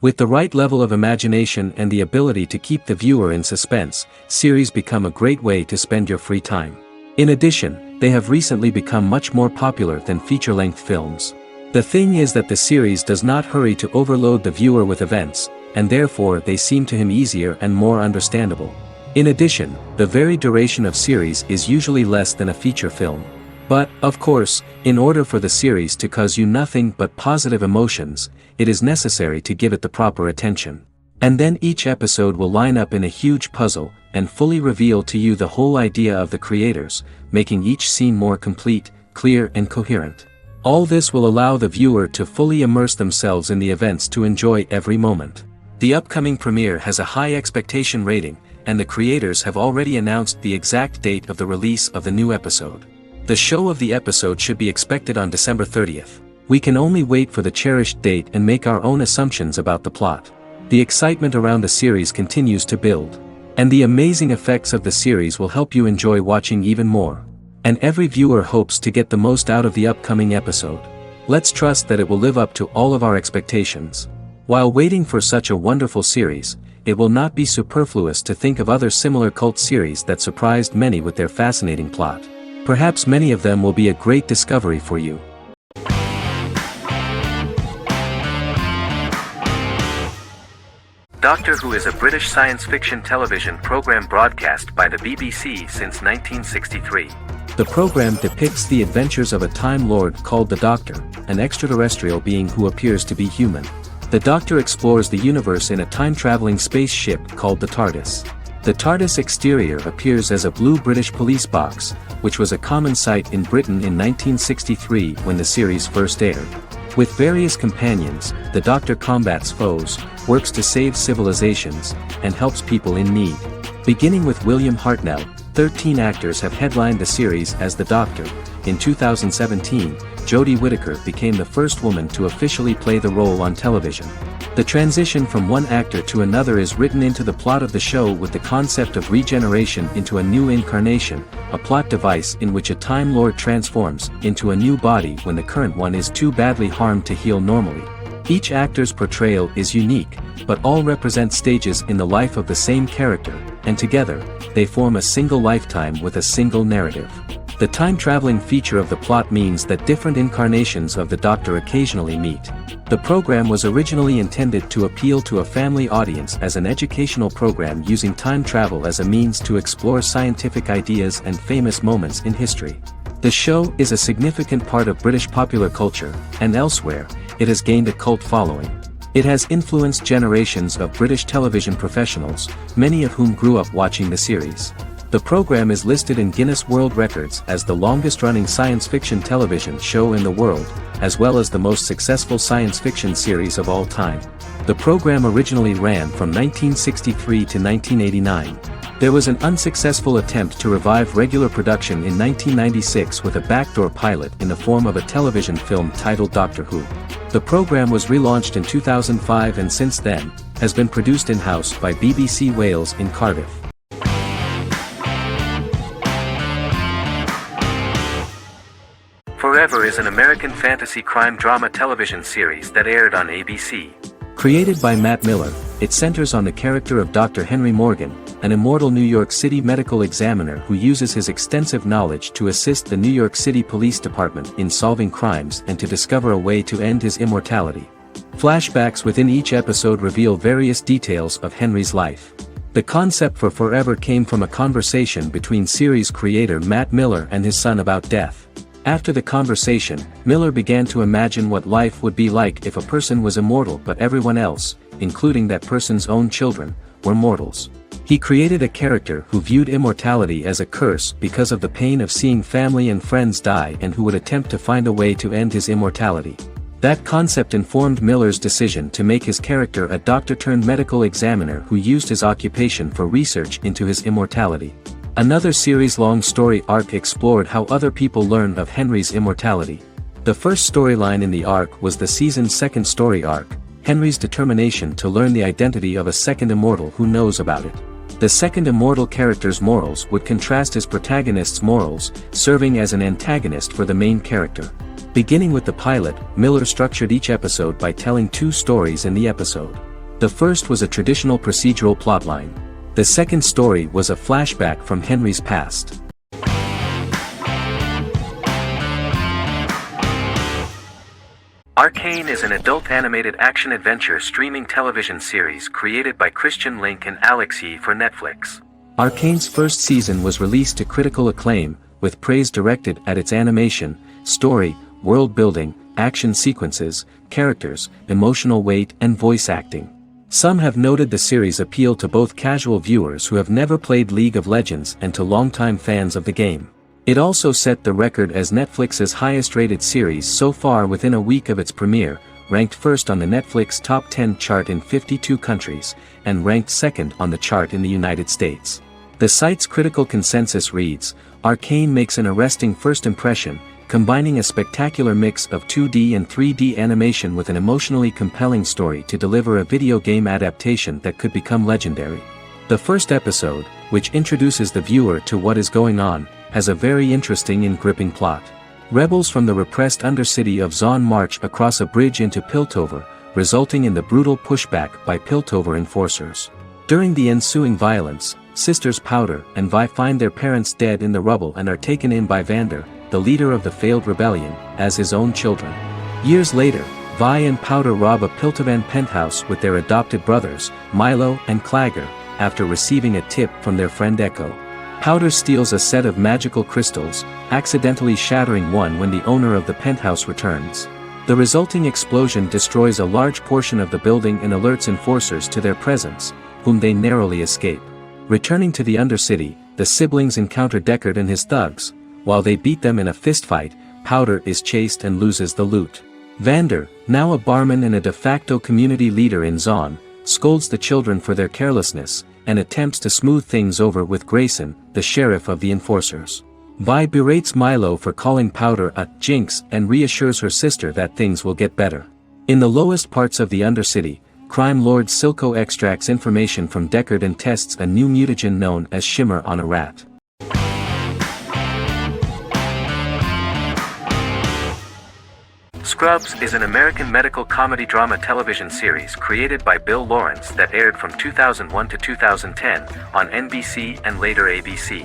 With the right level of imagination and the ability to keep the viewer in suspense, series become a great way to spend your free time. In addition, they have recently become much more popular than feature-length films. The thing is that the series does not hurry to overload the viewer with events, and therefore they seem to him easier and more understandable. In addition, the very duration of series is usually less than a feature film. But, of course, in order for the series to cause you nothing but positive emotions, it is necessary to give it the proper attention. And then each episode will line up in a huge puzzle, and fully reveal to you the whole idea of the creators, making each scene more complete, clear and coherent. All this will allow the viewer to fully immerse themselves in the events to enjoy every moment. The upcoming premiere has a high expectation rating, and the creators have already announced the exact date of the release of the new episode. The show of the episode should be expected on December 30th. We can only wait for the cherished date and make our own assumptions about the plot. The excitement around the series continues to build. And the amazing effects of the series will help you enjoy watching even more. And every viewer hopes to get the most out of the upcoming episode. Let's trust that it will live up to all of our expectations. While waiting for such a wonderful series, it will not be superfluous to think of other similar cult series that surprised many with their fascinating plot. Perhaps many of them will be a great discovery for you. Doctor Who is a British science fiction television program broadcast by the BBC since 1963. The program depicts the adventures of a Time Lord called the Doctor, an extraterrestrial being who appears to be human. The Doctor explores the universe in a time-traveling spaceship called the TARDIS. The TARDIS exterior appears as a blue British police box, which was a common sight in Britain in 1963 when the series first aired. With various companions, the Doctor combats foes, works to save civilizations, and helps people in need. Beginning with William Hartnell, 13 actors have headlined the series as the Doctor. In 2017, Jodie Whittaker became the first woman to officially play the role on television. The transition from one actor to another is written into the plot of the show with the concept of regeneration into a new incarnation, a plot device in which a Time Lord transforms into a new body when the current one is too badly harmed to heal normally. Each actor's portrayal is unique, but all represent stages in the life of the same character, and together, they form a single lifetime with a single narrative. The time-traveling feature of the plot means that different incarnations of the Doctor occasionally meet. The program was originally intended to appeal to a family audience as an educational program using time travel as a means to explore scientific ideas and famous moments in history. The show is a significant part of British popular culture, and elsewhere, it has gained a cult following. It has influenced generations of British television professionals, many of whom grew up watching the series. The program is listed in Guinness World Records as the longest-running science fiction television show in the world, as well as the most successful science fiction series of all time. The program originally ran from 1963 to 1989. There was an unsuccessful attempt to revive regular production in 1996 with a backdoor pilot in the form of a television film titled Doctor Who. The program was relaunched in 2005 and since then, has been produced in-house by BBC Wales in Cardiff. Forever is an American fantasy crime drama television series that aired on ABC. Created by Matt Miller, it centers on the character of Dr. Henry Morgan, an immortal New York City medical examiner who uses his extensive knowledge to assist the New York City Police Department in solving crimes and to discover a way to end his immortality. Flashbacks within each episode reveal various details of Henry's life. The concept for Forever came from a conversation between series creator Matt Miller and his son about death. After the conversation, Miller began to imagine what life would be like if a person was immortal but everyone else, including that person's own children, were mortals. He created a character who viewed immortality as a curse because of the pain of seeing family and friends die and who would attempt to find a way to end his immortality. That concept informed Miller's decision to make his character a doctor-turned-medical examiner who used his occupation for research into his immortality. Another series-long story arc explored how other people learned of Henry's immortality. The first storyline in the arc was the season's second story arc, Henry's determination to learn the identity of a second immortal who knows about it. The second immortal character's morals would contrast his protagonist's morals, serving as an antagonist for the main character. Beginning with the pilot, Miller structured each episode by telling two stories in the episode. The first was a traditional procedural plotline. The second story was a flashback from Henry's past. Arcane is an adult animated action-adventure streaming television series created by Christian Link and Alex Yee for Netflix. Arcane's first season was released to critical acclaim, with praise directed at its animation, story, world building, action sequences, characters, emotional weight and voice acting. Some have noted the series appeal to both casual viewers who have never played League of Legends and to longtime fans of the game. It also set the record as Netflix's highest-rated series so far within a week of its premiere, ranked first on the Netflix Top 10 chart in 52 countries, and ranked second on the chart in the United States. The site's critical consensus reads, "Arcane makes an arresting first impression, combining a spectacular mix of 2D and 3D animation with an emotionally compelling story to deliver a video game adaptation that could become legendary." The first episode, which introduces the viewer to what is going on, has a very interesting and gripping plot. Rebels from the repressed Undercity of Zon march across a bridge into Piltover, resulting in the brutal pushback by Piltover enforcers. During the ensuing violence, sisters Powder and Vi find their parents dead in the rubble and are taken in by Vander, the leader of the failed rebellion, as his own children. Years later, Vi and Powder rob a Piltovan penthouse with their adopted brothers, Milo and Clagger, after receiving a tip from their friend Echo. Powder steals a set of magical crystals, accidentally shattering one when the owner of the penthouse returns. The resulting explosion destroys a large portion of the building and alerts enforcers to their presence, whom they narrowly escape. Returning to the Undercity, the siblings encounter Deckard and his thugs. While they beat them in a fistfight, Powder is chased and loses the loot. Vander, now a barman and a de facto community leader in Zon, scolds the children for their carelessness, and attempts to smooth things over with Grayson, the sheriff of the enforcers. Vi berates Milo for calling Powder a jinx and reassures her sister that things will get better. In the lowest parts of the Undercity, crime lord Silco extracts information from Deckard and tests a new mutagen known as Shimmer on a rat. Scrubs is an American medical comedy drama television series created by Bill Lawrence that aired from 2001 to 2010 on NBC and later ABC.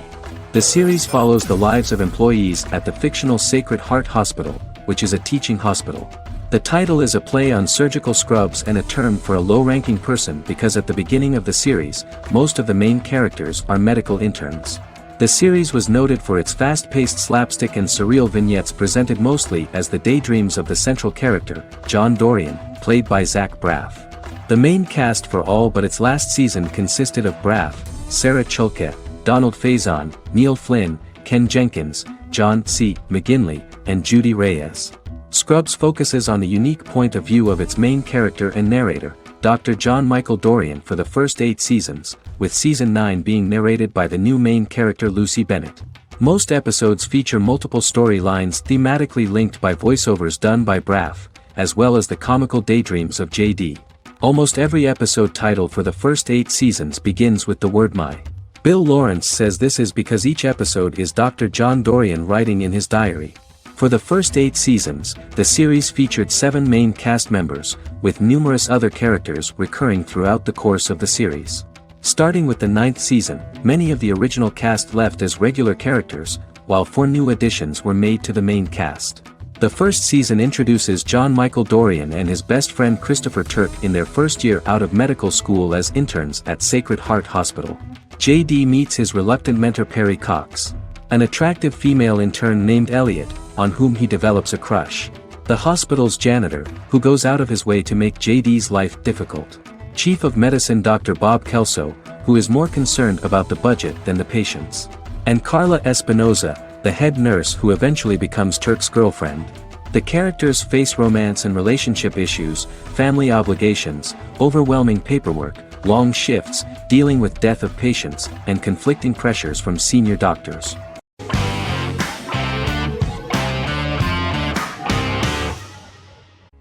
The series follows the lives of employees at the fictional Sacred Heart Hospital, which is a teaching hospital. The title is a play on surgical scrubs and a term for a low-ranking person because at the beginning of the series, most of the main characters are medical interns. The series was noted for its fast-paced slapstick and surreal vignettes presented mostly as the daydreams of the central character, John Dorian, played by Zach Braff. The main cast for all but its last season consisted of Braff, Sarah Chulke, Donald Faison, Neil Flynn, Ken Jenkins, John C. McGinley, and Judy Reyes. Scrubs focuses on the unique point of view of its main character and narrator, Dr. John Michael Dorian for the first 8 seasons, with season 9 being narrated by the new main character Lucy Bennett. Most episodes feature multiple storylines thematically linked by voiceovers done by Braff, as well as the comical daydreams of JD. Almost every episode title for the first 8 seasons begins with the word my. Bill Lawrence says this is because each episode is Dr. John Dorian writing in his diary. For the first 8 seasons, the series featured 7 main cast members, with numerous other characters recurring throughout the course of the series. Starting with the 9th season, many of the original cast left as regular characters, while 4 new additions were made to the main cast. The first season introduces John Michael Dorian and his best friend Christopher Turk in their first year out of medical school as interns at Sacred Heart Hospital. JD meets his reluctant mentor Perry Cox, an attractive female intern named Elliot, on whom he develops a crush. The hospital's janitor, who goes out of his way to make JD's life difficult. Chief of Medicine Dr. Bob Kelso, who is more concerned about the budget than the patients. And Carla Espinoza, the head nurse who eventually becomes Turk's girlfriend. The characters face romance and relationship issues, family obligations, overwhelming paperwork, long shifts, dealing with death of patients, and conflicting pressures from senior doctors.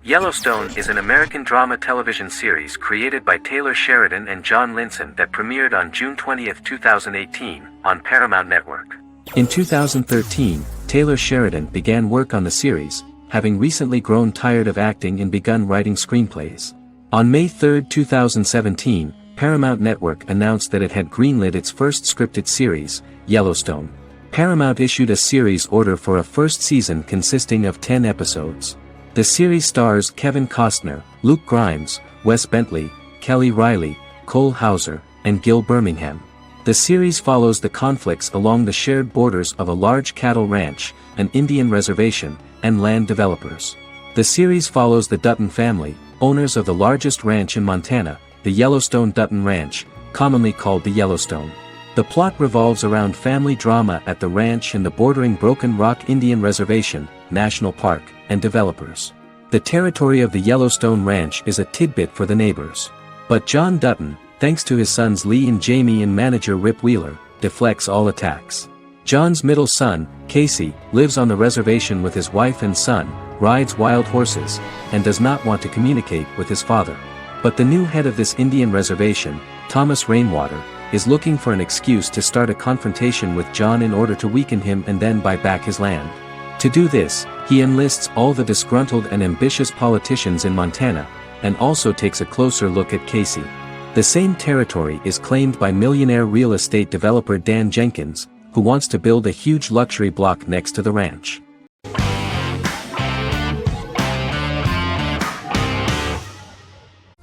Yellowstone is an American drama television series created by Taylor Sheridan and John Linson that premiered on June 20, 2018, on Paramount Network. In 2013, Taylor Sheridan began work on the series, having recently grown tired of acting and begun writing screenplays. On May 3, 2017, Paramount Network announced that it had greenlit its first scripted series, Yellowstone. Paramount issued a series order for a first season consisting of 10 episodes. The series stars Kevin Costner, Luke Grimes, Wes Bentley, Kelly Riley, Cole Hauser, and Gil Birmingham. The series follows the conflicts along the shared borders of a large cattle ranch, an Indian reservation, and land developers. The series follows the Dutton family, owners of the largest ranch in Montana, the Yellowstone Dutton Ranch, commonly called the Yellowstone. The plot revolves around family drama at the ranch and the bordering Broken Rock Indian Reservation, National Park, and developers. The territory of the Yellowstone Ranch is a tidbit for the neighbors. But John Dutton, thanks to his sons Lee and Jamie and manager Rip Wheeler, deflects all attacks. John's middle son, Casey, lives on the reservation with his wife and son, rides wild horses, and does not want to communicate with his father. But the new head of this Indian reservation, Thomas Rainwater, is looking for an excuse to start a confrontation with John in order to weaken him and then buy back his land. To do this, he enlists all the disgruntled and ambitious politicians in Montana, and also takes a closer look at Casey. The same territory is claimed by millionaire real estate developer Dan Jenkins, who wants to build a huge luxury block next to the ranch.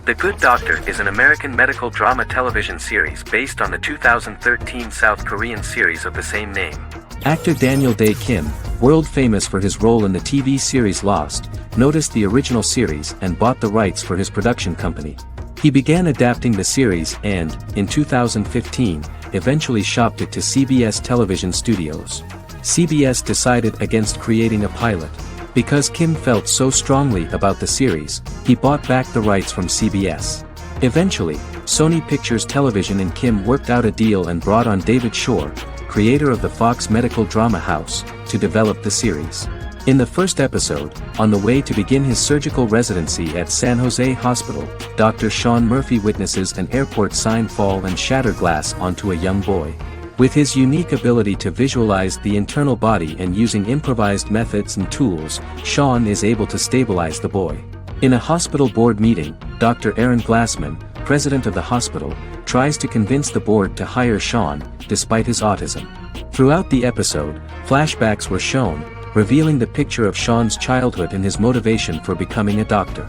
The Good Doctor is an American medical drama television series based on the 2013 South Korean series of the same name. Actor Daniel Dae Kim, world famous for his role in the TV series Lost, noticed the original series and bought the rights for his production company. He began adapting the series and, in 2015, eventually shopped it to CBS Television Studios. CBS decided against creating a pilot. Because Kim felt so strongly about the series, he bought back the rights from CBS. Eventually, Sony Pictures Television and Kim worked out a deal and brought on David Shore, creator of the Fox medical drama house, to develop the series. In the first episode, on the way to begin his surgical residency at San Jose Hospital, Dr. Sean Murphy witnesses an airport sign fall and shatter glass onto a young boy. With his unique ability to visualize the internal body and using improvised methods and tools, Sean is able to stabilize the boy. In a hospital board meeting, Dr. Aaron Glassman, president of the hospital, tries to convince the board to hire Sean, despite his autism. Throughout the episode, flashbacks were shown, revealing the picture of Sean's childhood and his motivation for becoming a doctor.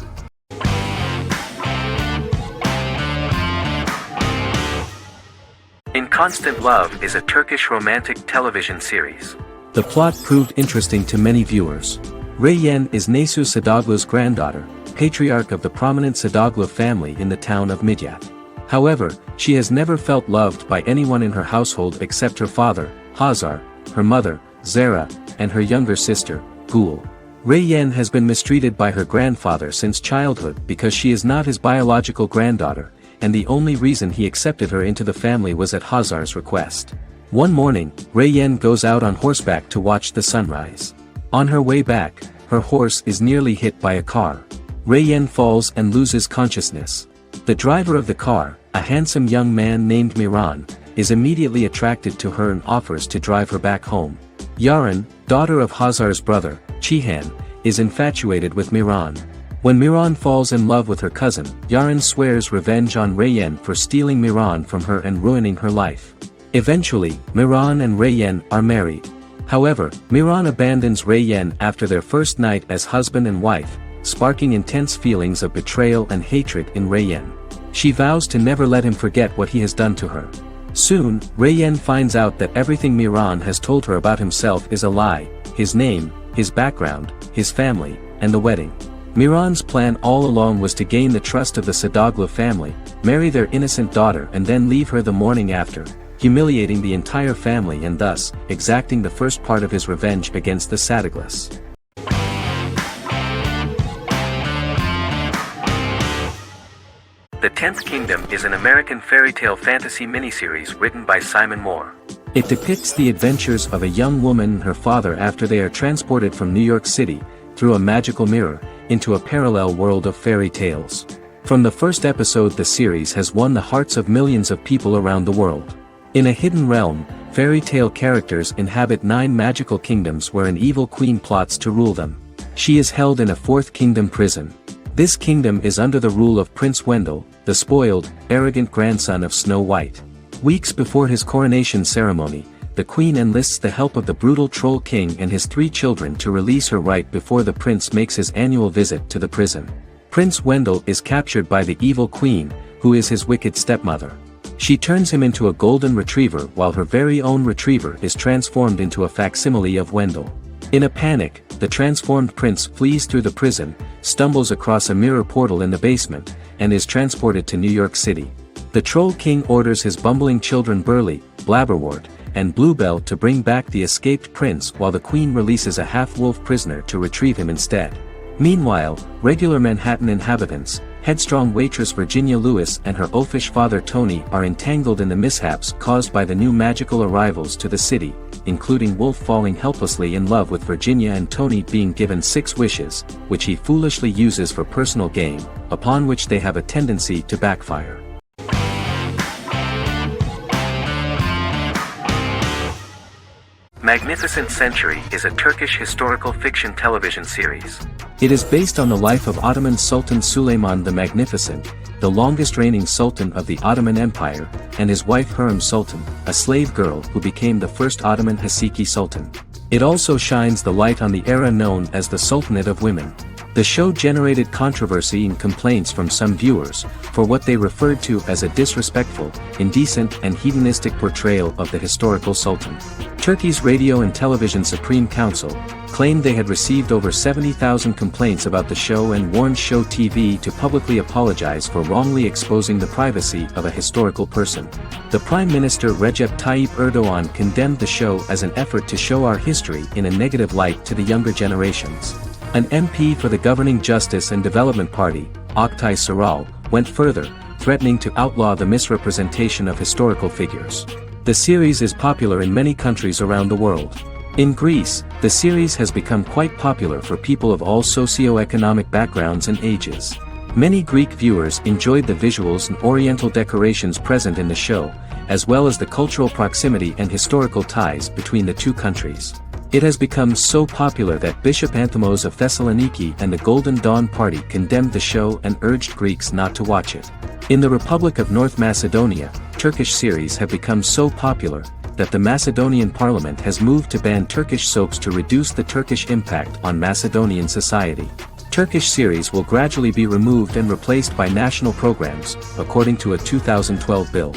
In Constant Love is a Turkish romantic television series. The plot proved interesting to many viewers. Reyyen is Nesu Sadoglu's granddaughter, patriarch of the prominent Sadoglu family in the town of Midyat. However, she has never felt loved by anyone in her household except her father, Hazar, her mother, Zara, and her younger sister, Gul. Reyyen has been mistreated by her grandfather since childhood because she is not his biological granddaughter, and the only reason he accepted her into the family was at Hazar's request. One morning, Reyyen goes out on horseback to watch the sunrise. On her way back, her horse is nearly hit by a car. Reyyen falls and loses consciousness. The driver of the car, a handsome young man named Miran, is immediately attracted to her and offers to drive her back home. Yaren, daughter of Hazar's brother, Chihan, is infatuated with Miran. When Miran falls in love with her cousin, Yaren swears revenge on Reyyen for stealing Miran from her and ruining her life. Eventually, Miran and Reyyen are married. However, Miran abandons Reyyen after their first night as husband and wife, sparking intense feelings of betrayal and hatred in Reyyen. She vows to never let him forget what he has done to her. Soon, Reyyen finds out that everything Miran has told her about himself is a lie: his name, his background, his family, and the wedding. Miran's plan all along was to gain the trust of the Sadoglu family, marry their innocent daughter and then leave her the morning after, humiliating the entire family and thus, exacting the first part of his revenge against the Sadaglus. The Tenth Kingdom is an American fairy tale fantasy miniseries written by Simon Moore. It depicts the adventures of a young woman and her father after they are transported from New York City, through a magical mirror, into a parallel world of fairy tales. From the first episode, the series has won the hearts of millions of people around the world. In a hidden realm, fairy tale characters inhabit 9 magical kingdoms where an evil queen plots to rule them. She is held in a 4th kingdom prison. This kingdom is under the rule of Prince Wendell, the spoiled, arrogant grandson of Snow White. Weeks before his coronation ceremony, the queen enlists the help of the brutal Troll King and his 3 children to release her right before the prince makes his annual visit to the prison. Prince Wendell is captured by the evil queen, who is his wicked stepmother. She turns him into a golden retriever while her very own retriever is transformed into a facsimile of Wendell. In a panic, the transformed prince flees through the prison, stumbles across a mirror portal in the basement, and is transported to New York City. The Troll King orders his bumbling children Burley, Blabberwort, and Bluebell to bring back the escaped prince while the queen releases a half-wolf prisoner to retrieve him instead. Meanwhile, regular Manhattan inhabitants, headstrong waitress Virginia Lewis and her oafish father Tony are entangled in the mishaps caused by the new magical arrivals to the city, including Wolf falling helplessly in love with Virginia and Tony being given 6 wishes, which he foolishly uses for personal gain, upon which they have a tendency to backfire. Magnificent Century is a Turkish historical fiction television series. It is based on the life of Ottoman Sultan Süleyman the Magnificent, the longest reigning sultan of the Ottoman Empire, and his wife Hürrem Sultan, a slave girl who became the first Ottoman Haseki Sultan. It also shines the light on the era known as the Sultanate of Women. The show generated controversy and complaints from some viewers, for what they referred to as a disrespectful, indecent and hedonistic portrayal of the historical sultan. Turkey's Radio and Television Supreme Council claimed they had received over 70,000 complaints about the show and warned Show TV to publicly apologize for wrongly exposing the privacy of a historical person. The Prime Minister Recep Tayyip Erdogan condemned the show as an effort to show our history in a negative light to the younger generations. An MP for the governing Justice and Development Party, Oktay Saral, went further, threatening to outlaw the misrepresentation of historical figures. The series is popular in many countries around the world. In Greece, the series has become quite popular for people of all socio-economic backgrounds and ages. Many Greek viewers enjoyed the visuals and oriental decorations present in the show, as well as the cultural proximity and historical ties between the two countries. It has become so popular that Bishop Anthemos of Thessaloniki and the Golden Dawn Party condemned the show and urged Greeks not to watch it. In the Republic of North Macedonia, Turkish series have become so popular that the Macedonian parliament has moved to ban Turkish soaps to reduce the Turkish impact on Macedonian society. Turkish series will gradually be removed and replaced by national programs, according to a 2012 bill.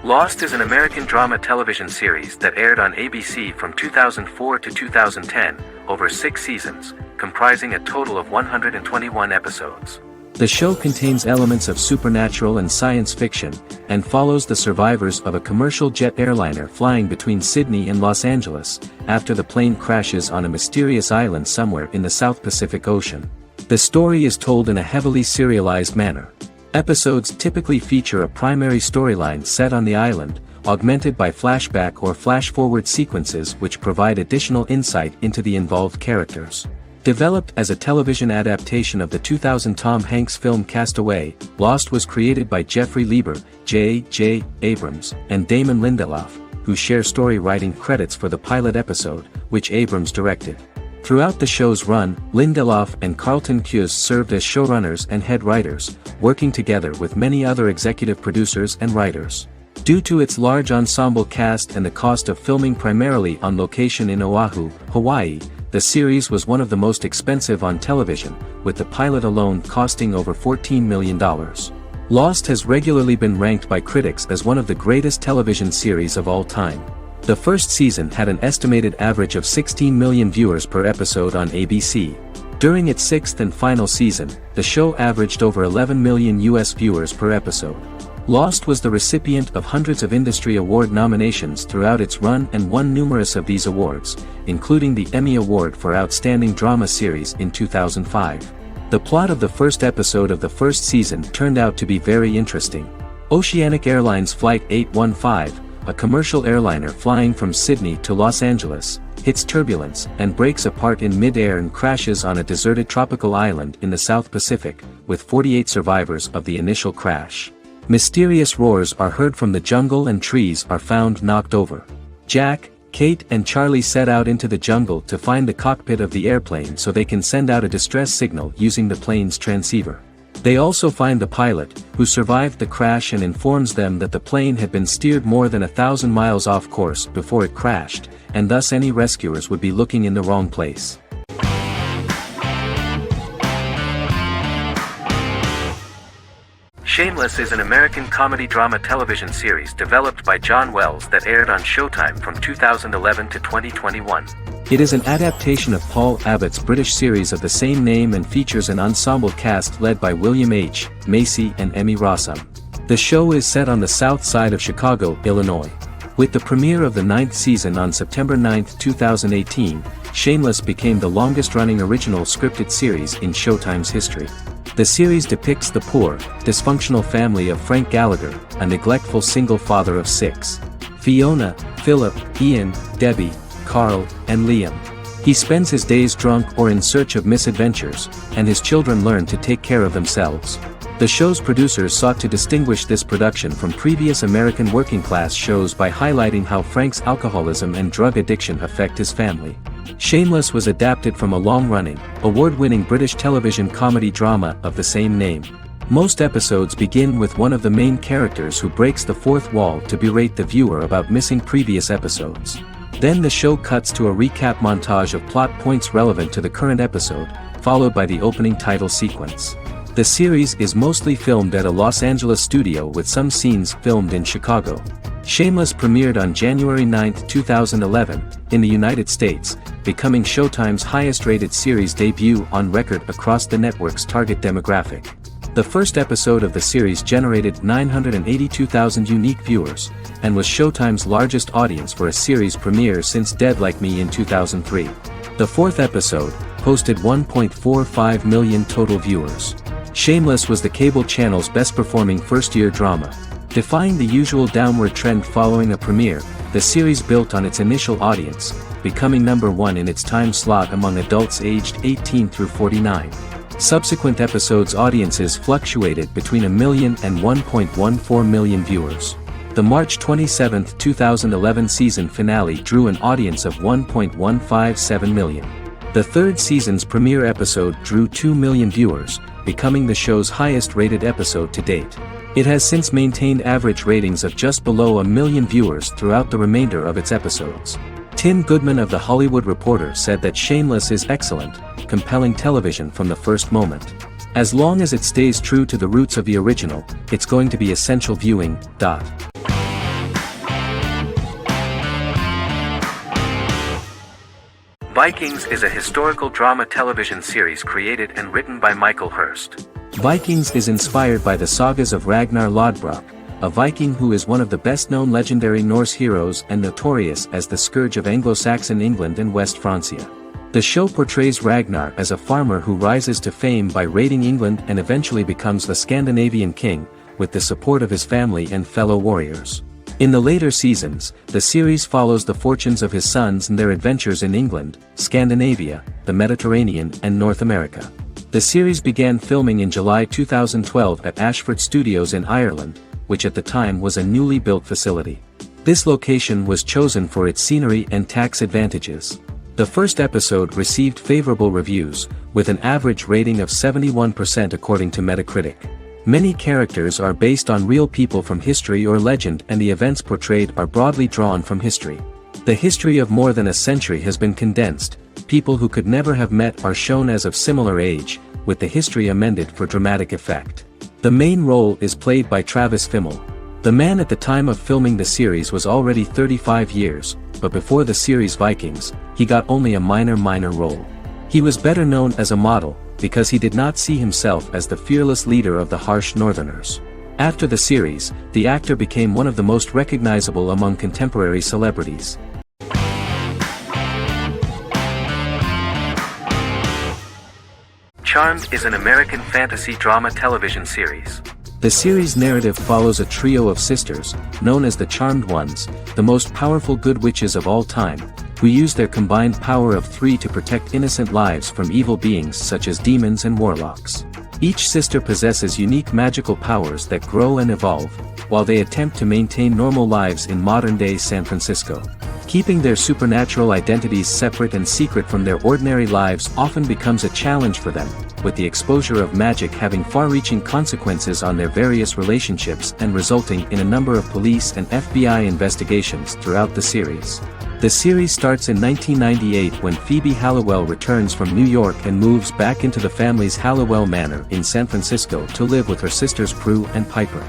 Lost is an American drama television series that aired on ABC from 2004 to 2010, over 6 seasons, comprising a total of 121 episodes. The show contains elements of supernatural and science fiction, and follows the survivors of a commercial jet airliner flying between Sydney and Los Angeles, after the plane crashes on a mysterious island somewhere in the South Pacific Ocean. The story is told in a heavily serialized manner. Episodes typically feature a primary storyline set on the island, augmented by flashback or flash-forward sequences which provide additional insight into the involved characters. Developed as a television adaptation of the 2000 Tom Hanks film Castaway, Lost was created by Jeffrey Lieber, J.J. Abrams, and Damon Lindelof, who share story writing credits for the pilot episode, which Abrams directed. Throughout the show's run, Lindelof and Carlton Cuse served as showrunners and head writers, working together with many other executive producers and writers. Due to its large ensemble cast and the cost of filming primarily on location in Oahu, Hawaii, the series was one of the most expensive on television, with the pilot alone costing over $14 million. Lost has regularly been ranked by critics as one of the greatest television series of all time. The first season had an estimated average of 16 million viewers per episode on ABC. During its 6th and final season, the show averaged over 11 million US viewers per episode. Lost was the recipient of hundreds of industry award nominations throughout its run and won numerous of these awards, including the Emmy Award for Outstanding Drama Series in 2005. The plot of the first episode of the first season turned out to be very interesting. Oceanic Airlines Flight 815, a commercial airliner flying from Sydney to Los Angeles, hits turbulence and breaks apart in mid-air and crashes on a deserted tropical island in the South Pacific, with 48 survivors of the initial crash. Mysterious roars are heard from the jungle and trees are found knocked over. Jack, Kate and Charlie set out into the jungle to find the cockpit of the airplane so they can send out a distress signal using the plane's transceiver. They also find the pilot, who survived the crash and informs them that the plane had been steered more than 1,000 miles off course before it crashed, and thus any rescuers would be looking in the wrong place. Shameless is an American comedy drama television series developed by John Wells that aired on Showtime from 2011 to 2021. It is an adaptation of Paul Abbott's British series of the same name and features an ensemble cast led by William H. Macy and Emmy Rossum. The show is set on the south side of Chicago, Illinois. With the premiere of the 9th season on September 9, 2018, Shameless became the longest-running original scripted series in Showtime's history. The series depicts the poor, dysfunctional family of Frank Gallagher, a neglectful single father of 6. Fiona, Philip, Ian, Debbie, Carl, and Liam. He spends his days drunk or in search of misadventures, and his children learn to take care of themselves. The show's producers sought to distinguish this production from previous American working-class shows by highlighting how Frank's alcoholism and drug addiction affect his family. Shameless was adapted from a long-running, award-winning British television comedy drama of the same name. Most episodes begin with one of the main characters who breaks the fourth wall to berate the viewer about missing previous episodes. Then the show cuts to a recap montage of plot points relevant to the current episode, followed by the opening title sequence. The series is mostly filmed at a Los Angeles studio with some scenes filmed in Chicago. Shameless premiered on January 9, 2011, in the United States, becoming Showtime's highest-rated series debut on record across the network's target demographic. The first episode of the series generated 982,000 unique viewers, and was Showtime's largest audience for a series premiere since Dead Like Me in 2003. The fourth episode posted 1.45 million total viewers. Shameless was the cable channel's best-performing first-year drama. Defying the usual downward trend following a premiere, the series built on its initial audience, becoming number 1 in its time slot among adults aged 18 through 49. Subsequent episodes' audiences fluctuated between 1 million and 1.14 million viewers. The March 27, 2011 season finale drew an audience of 1.157 million. The third season's premiere episode drew 2 million viewers, becoming the show's highest-rated episode to date. It has since maintained average ratings of just below 1 million viewers throughout the remainder of its episodes. Tim Goodman of The Hollywood Reporter said that Shameless is excellent, compelling television from the first moment. As long as it stays true to the roots of the original, it's going to be essential viewing. Vikings is a historical drama television series created and written by Michael Hurst. Vikings is inspired by the sagas of Ragnar Lodbrok, a Viking who is one of the best-known legendary Norse heroes and notorious as the scourge of Anglo-Saxon England and West Francia. The show portrays Ragnar as a farmer who rises to fame by raiding England and eventually becomes the Scandinavian king, with the support of his family and fellow warriors. In the later seasons, the series follows the fortunes of his sons and their adventures in England, Scandinavia, the Mediterranean and North America. The series began filming in July 2012 at Ashford Studios in Ireland, which at the time was a newly built facility. This location was chosen for its scenery and tax advantages. The first episode received favorable reviews, with an average rating of 71% according to Metacritic. Many characters are based on real people from history or legend, and the events portrayed are broadly drawn from history. The history of more than a century has been condensed. People who could never have met are shown as of similar age, with the history amended for dramatic effect. The main role is played by Travis Fimmel. The man at the time of filming the series was already 35 years, but before the series Vikings, he got only a minor role. He was better known as a model, because he did not see himself as the fearless leader of the harsh Northerners. After the series, the actor became one of the most recognizable among contemporary celebrities. Charmed is an American fantasy drama television series. The series' narrative follows a trio of sisters, known as the Charmed Ones, the most powerful good witches of all time, who use their combined power of 3 to protect innocent lives from evil beings such as demons and warlocks. Each sister possesses unique magical powers that grow and evolve, while they attempt to maintain normal lives in modern-day San Francisco. Keeping their supernatural identities separate and secret from their ordinary lives often becomes a challenge for them, with the exposure of magic having far-reaching consequences on their various relationships and resulting in a number of police and FBI investigations throughout the series. The series starts in 1998 when Phoebe Halliwell returns from New York and moves back into the family's Halliwell Manor in San Francisco to live with her sisters Prue and Piper.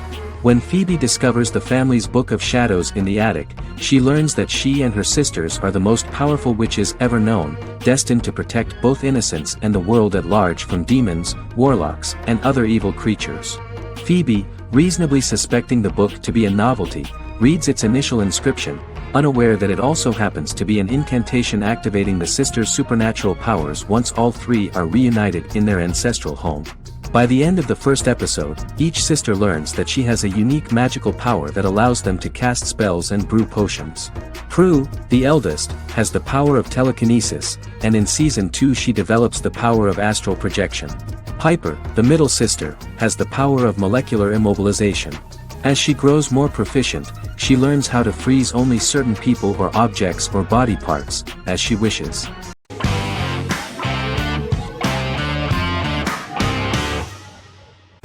When Phoebe discovers the family's Book of Shadows in the attic, she learns that she and her sisters are the most powerful witches ever known, destined to protect both innocents and the world at large from demons, warlocks, and other evil creatures. Phoebe, reasonably suspecting the book to be a novelty, reads its initial inscription, unaware that it also happens to be an incantation activating the sisters' supernatural powers once all three are reunited in their ancestral home. By the end of the first episode, each sister learns that she has a unique magical power that allows them to cast spells and brew potions. Prue, the eldest, has the power of telekinesis, and in Season 2 she develops the power of astral projection. Piper, the middle sister, has the power of molecular immobilization. As she grows more proficient, she learns how to freeze only certain people or objects or body parts, as she wishes.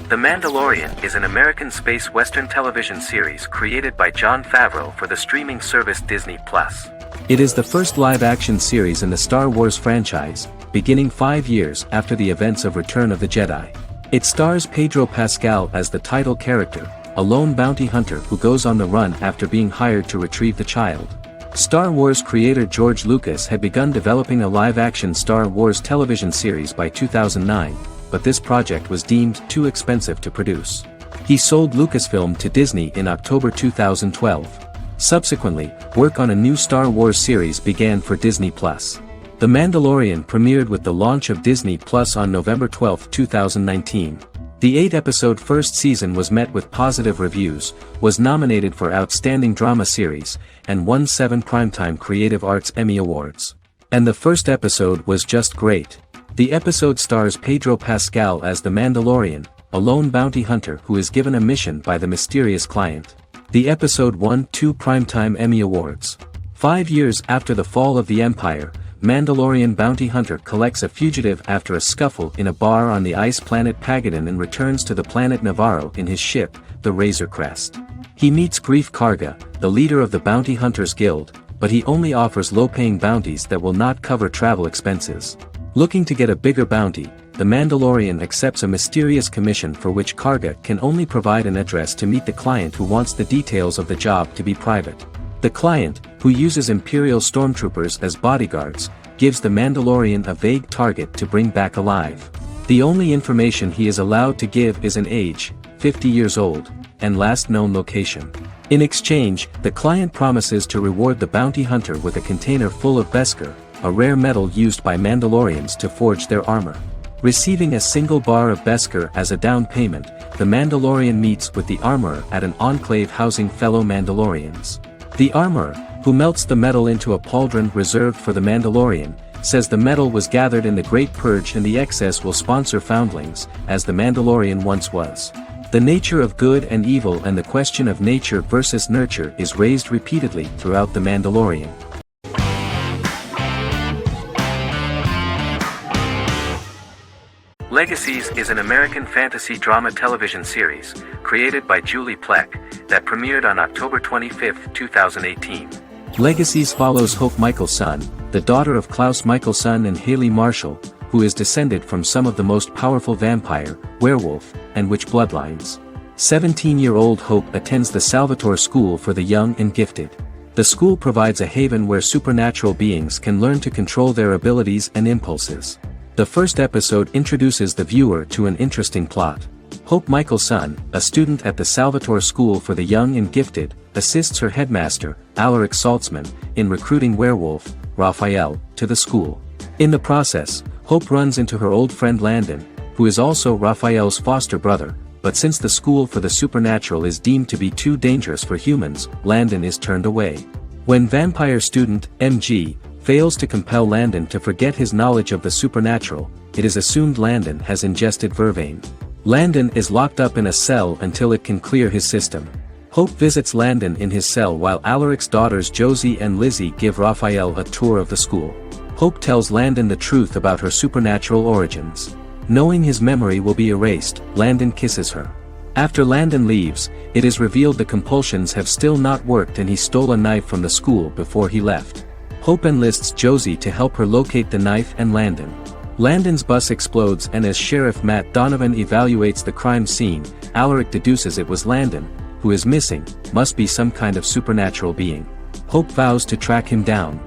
The Mandalorian is an American space western television series created by Jon Favreau for the streaming service Disney+. It is the first live-action series in the Star Wars franchise, beginning 5 years after the events of Return of the Jedi. It stars Pedro Pascal as the title character, a lone bounty hunter who goes on the run after being hired to retrieve the child. Star Wars creator George Lucas had begun developing a live-action Star Wars television series by 2009, but this project was deemed too expensive to produce. He sold Lucasfilm to Disney in October 2012. Subsequently, work on a new Star Wars series began for Disney+. The Mandalorian premiered with the launch of Disney+ on November 12, 2019. The 8-episode first season was met with positive reviews, was nominated for Outstanding Drama Series, and won 7 Primetime Creative Arts Emmy Awards. And the first episode was just great. The episode stars Pedro Pascal as the Mandalorian, a lone bounty hunter who is given a mission by the mysterious client. The episode won 2 Primetime Emmy Awards. 5 years after the fall of the Empire, Mandalorian bounty hunter collects a fugitive after a scuffle in a bar on the ice planet Pagadan and returns to the planet Navarro in his ship, the Razor Crest. He meets Grief Karga, the leader of the Bounty Hunters Guild, but he only offers low-paying bounties that will not cover travel expenses. Looking to get a bigger bounty, the Mandalorian accepts a mysterious commission for which Karga can only provide an address to meet the client who wants the details of the job to be private. The client, who uses Imperial stormtroopers as bodyguards, gives the Mandalorian a vague target to bring back alive. The only information he is allowed to give is an age, 50 years old, and last known location. In exchange, the client promises to reward the bounty hunter with a container full of Beskar, a rare metal used by Mandalorians to forge their armor. Receiving a single bar of Beskar as a down payment, the Mandalorian meets with the armorer at an enclave housing fellow Mandalorians. The armorer, who melts the metal into a pauldron reserved for the Mandalorian, says the metal was gathered in the Great Purge and the excess will sponsor foundlings, as the Mandalorian once was. The nature of good and evil and the question of nature versus nurture is raised repeatedly throughout the Mandalorian. Legacies is an American fantasy drama television series, created by Julie Plec, that premiered on October 25, 2018. Legacies follows Hope Michelson, the daughter of Klaus Michelson and Haley Marshall, who is descended from some of the most powerful vampire, werewolf, and witch bloodlines. 17-year-old Hope attends the Salvatore School for the Young and Gifted. The school provides a haven where supernatural beings can learn to control their abilities and impulses. The first episode introduces the viewer to an interesting plot. Hope Michelson, a student at the Salvatore School for the Young and Gifted, assists her headmaster, Alaric Saltzman, in recruiting werewolf, Raphael, to the school. In the process, Hope runs into her old friend Landon, who is also Raphael's foster brother, but since the school for the supernatural is deemed to be too dangerous for humans, Landon is turned away. When vampire student, MG, fails to compel Landon to forget his knowledge of the supernatural. It is assumed Landon has ingested vervain. Landon is locked up in a cell until it can clear his system. Hope visits Landon in his cell while Alaric's daughters Josie and Lizzie give Raphael a tour of the school. Hope tells Landon the truth about her supernatural origins. Knowing his memory will be erased, Landon kisses her. After Landon leaves, it is revealed the compulsions have still not worked and he stole a knife from the school before he left. Hope enlists Josie to help her locate the knife and Landon. Landon's bus explodes and as Sheriff Matt Donovan evaluates the crime scene, Alaric deduces it was Landon, who is missing, must be some kind of supernatural being. Hope vows to track him down.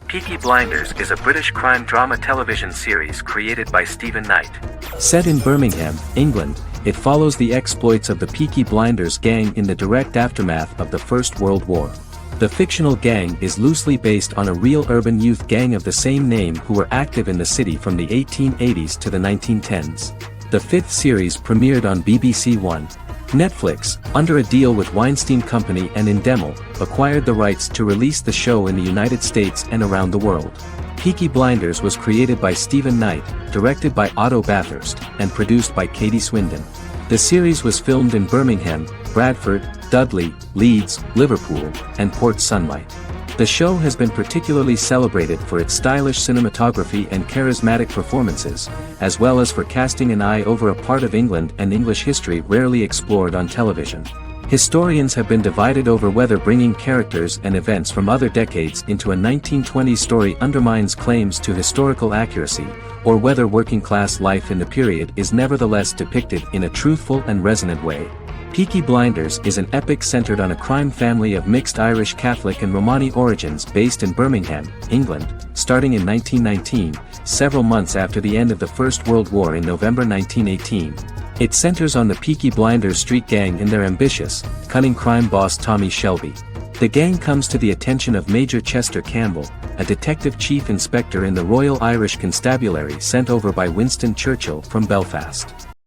Peaky Blinders is a British crime drama television series created by Stephen Knight. Set in Birmingham, England, it follows the exploits of the Peaky Blinders gang in the direct aftermath of the First World War. The fictional gang is loosely based on a real urban youth gang of the same name who were active in the city from the 1880s to the 1910s. The fifth series premiered on BBC One. Netflix, under a deal with Weinstein Company and Endemol, acquired the rights to release the show in the United States and around the world. Peaky Blinders was created by Stephen Knight, directed by Otto Bathurst, and produced by Katie Swindon. The series was filmed in Birmingham, Bradford, Dudley, Leeds, Liverpool, and Port Sunlight. The show has been particularly celebrated for its stylish cinematography and charismatic performances, as well as for casting an eye over a part of England and English history rarely explored on television. Historians have been divided over whether bringing characters and events from other decades into a 1920s story undermines claims to historical accuracy, or whether working-class life in the period is nevertheless depicted in a truthful and resonant way. Peaky Blinders is an epic centered on a crime family of mixed Irish Catholic and Romani origins based in Birmingham, England, starting in 1919, several months after the end of the First World War in November 1918. It centers on the Peaky Blinders street gang and their ambitious, cunning crime boss Tommy Shelby. The gang comes to the attention of Major Chester Campbell, a detective chief inspector in the Royal Irish Constabulary sent over by Winston Churchill from Belfast.